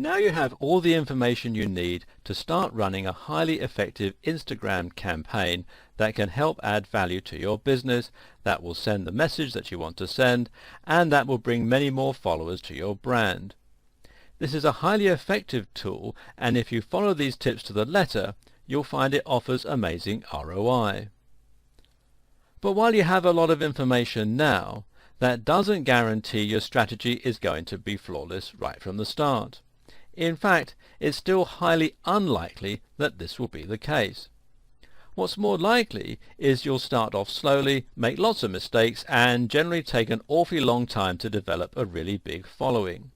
Now you have all the information you need to start running a highly effective Instagram campaign that can help add value to your business, that will send the message that you want to send, and that will bring many more followers to your brand. This is a highly effective tool, and if you follow these tips to the letter, you'll find it offers amazing ROI. But while you have a lot of information now, that doesn't guarantee your strategy is going to be flawless right from the start. In fact, it's still highly unlikely that this will be the case. What's more likely is you'll start off slowly, make lots of mistakes, and generally take an awfully long time to develop a really big following.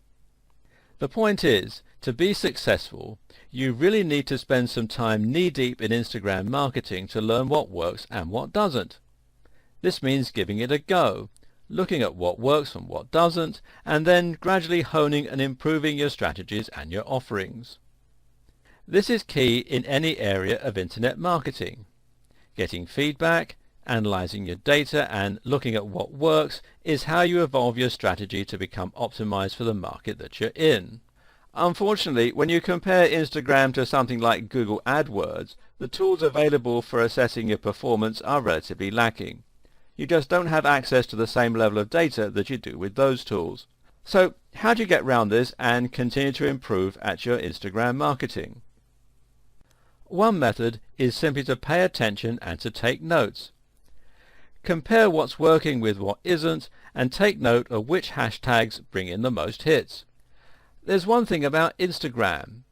The point is, to be successful, you really need to spend some time knee-deep in Instagram marketing to learn what works and what doesn't. This means giving it a go, looking at what works and what doesn't, and then gradually honing and improving your strategies and your offerings. This is key in any area of internet marketing. Getting feedback, analyzing your data, and looking at what works is how you evolve your strategy to become optimized for the market that you're in. Unfortunately, when you compare Instagram to something like Google AdWords, the tools available for assessing your performance are relatively lacking. You just don't have access to the same level of data that you do with those tools. So how do you get around this and continue to improve at your Instagram marketing? One method is simply to pay attention and to take notes. Compare what's working with what isn't, and take note of which hashtags bring in the most hits. There's one thing about Instagram.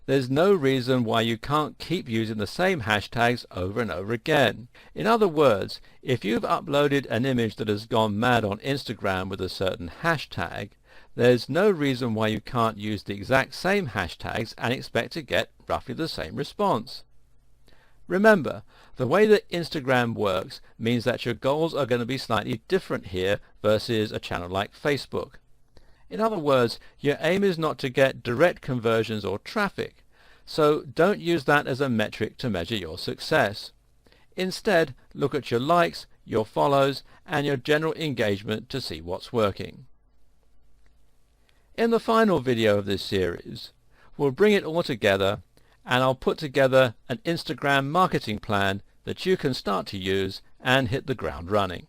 There's no reason why you can't keep using the same hashtags over and over again. In other words, if you've uploaded an image that has gone mad on Instagram with a certain hashtag, there's no reason why you can't use the exact same hashtags and expect to get roughly the same response. Remember, the way that Instagram works means that your goals are going to be slightly different here versus a channel like Facebook. In other words, your aim is not to get direct conversions or traffic, so don't use that as a metric to measure your success. Instead, look at your likes, your follows, and your general engagement to see what's working. In the final video of this series, we'll bring it all together, and I'll put together an Instagram marketing plan that you can start to use and hit the ground running.